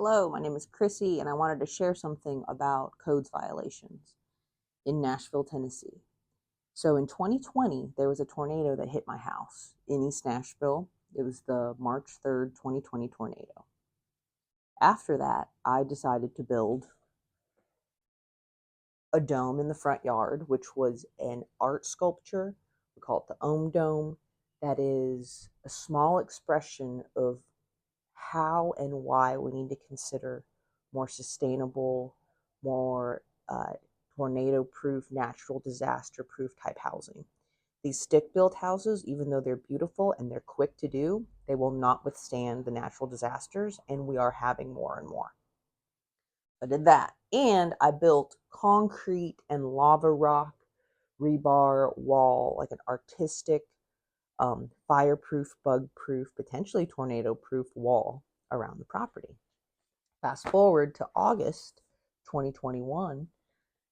Hello, my name is Chrissy, and I wanted to share something about codes violations in Nashville, Tennessee. So in 2020, there was a tornado that hit my house in East Nashville. It was the March 3rd, 2020 tornado. After that, I decided to build a dome in the front yard, which was an art sculpture. We call it the Ohm Dome. That is a small expression of how and why we need to consider more sustainable, more tornado proof, natural disaster proof type housing. These stick built houses, even though they're beautiful and they're quick to do, they will not withstand the natural disasters, and we are having more and more. I did that. And I built concrete and lava rock rebar wall, like an artistic, fireproof, bug proof, potentially tornado proof wall around the property. Fast forward to August 2021,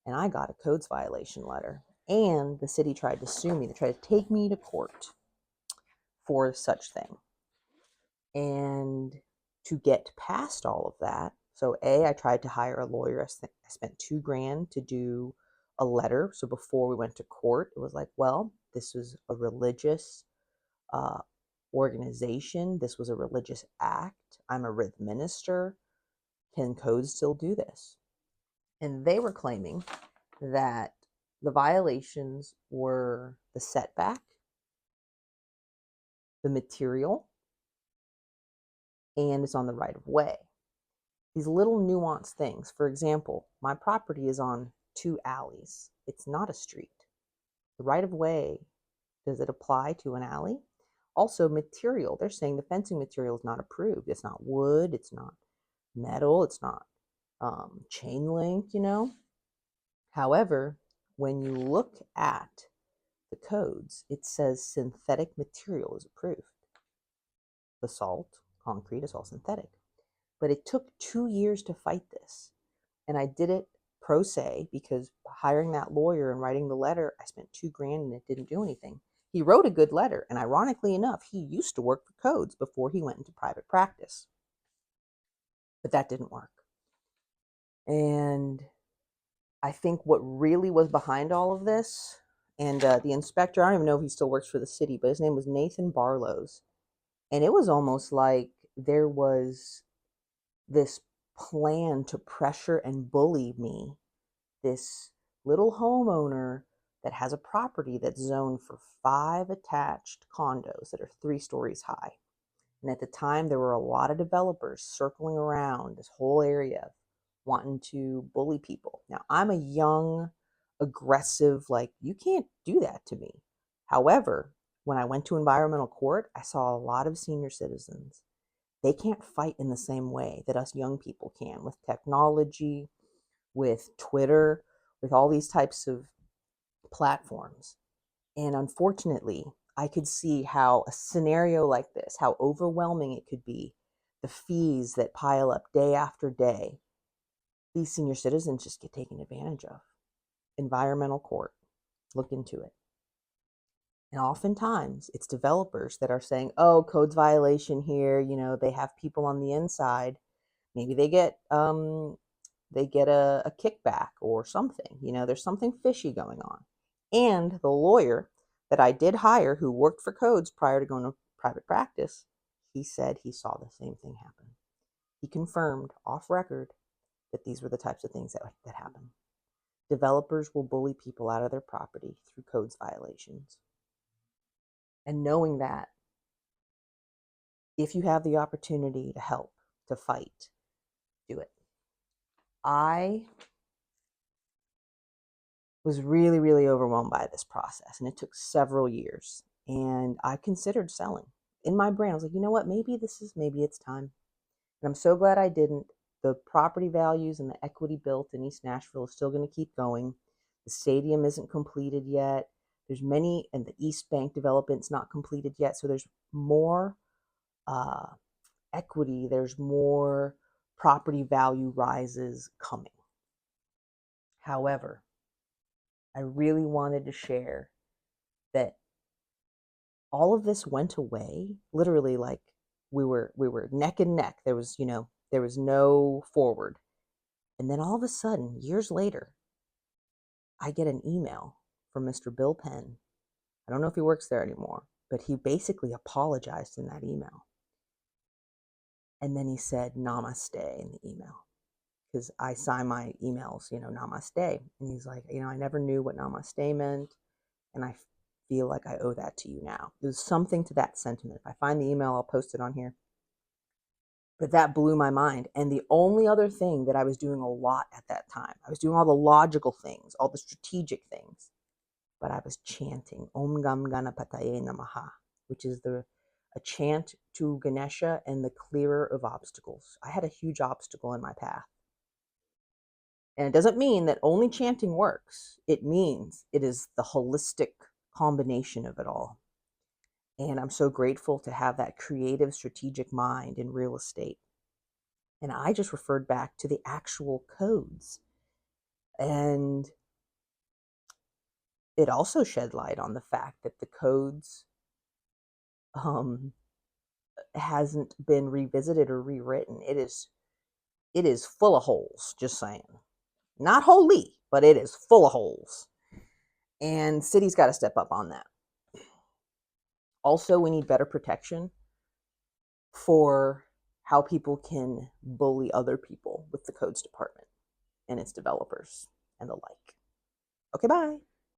and I got a codes violation letter. And the city tried to sue me. They tried to take me to court for such thing. And to get past all of that, so I tried to hire a lawyer. I spent $2,000 to do a letter. So before we went to court, it was like, well, this was a religious uh, organization. This was a religious act. I'm a rhythm minister. Can codes still do this? And they were claiming that the violations were the setback, the material, and it's on the right of way. These little nuanced things. For example, my property is on two alleys. It's not a street. The right of way, does it apply to an alley? Also, material. They're saying the fencing material is not approved. It's not wood. It's not metal. It's not chain link. However, when you look at the codes, it says synthetic material is approved. Basalt, concrete is all synthetic. But it took 2 years to fight this. And I did it pro se because hiring that lawyer and writing the letter, I spent $2,000 and it didn't do anything. He wrote a good letter, and ironically enough, he used to work for codes before he went into private practice. But that didn't work. And I think what really was behind all of this, and the inspector, I don't even know if he still works for the city, but his name was Nathan Barlows. And it was almost like there was this plan to pressure and bully me, this little homeowner that has a property that's zoned for 5 attached condos that are 3 stories high. And at the time, there were a lot of developers circling around this whole area wanting to bully people. Now, I'm a young, aggressive, like, you can't do that to me. However, when I went to environmental court, I saw a lot of senior citizens. They can't fight in the same way that us young people can with technology, with Twitter, with all these types of platforms. And unfortunately, I could see how a scenario like this, how overwhelming it could be, the fees that pile up day after day, these senior citizens just get taken advantage of. Environmental court, look into it. And oftentimes it's developers that are saying, oh, codes violation here, they have people on the inside. Maybe they get a kickback or something. There's something fishy going on. And the lawyer that I did hire who worked for codes prior to going to private practice, he said he saw the same thing happen. He confirmed off record that these were the types of things that happen. Developers will bully people out of their property through codes violations. And knowing that, if you have the opportunity to help, to fight, do it. I was really, really overwhelmed by this process, and it took several years. And I considered selling. In my brain, I was like, you know what? Maybe it's time. And I'm so glad I didn't. The property values and the equity built in East Nashville is still going to keep going. The stadium isn't completed yet. There's many, and the East Bank development's not completed yet. So there's more equity. There's more property value rises coming. However, I really wanted to share that all of this went away literally, like we were neck and neck. There was There was no forward. And then all of a sudden, years later, I get an email from Mr. Bill Penn. I don't know if he works there anymore, but he basically apologized in that email. And then he said namaste in the email, because I sign my emails, namaste. And he's like, I never knew what namaste meant. And I feel like I owe that to you now. It was something to that sentiment. If I find the email, I'll post it on here. But that blew my mind. And the only other thing that I was doing a lot at that time, I was doing all the logical things, all the strategic things, but I was chanting Om Gam Ganapataye Namaha, which is a chant to Ganesha and the clearer of obstacles. I had a huge obstacle in my path. And it doesn't mean that only chanting works. It means it is the holistic combination of it all. And I'm so grateful to have that creative, strategic mind in real estate. And I just referred back to the actual codes. And it also shed light on the fact that the codes hasn't been revisited or rewritten. It is full of holes, just saying. Not wholly, but it is full of holes. And city's got to step up on that. Also, we need better protection for how people can bully other people with the codes department and its developers and the like. Okay, bye.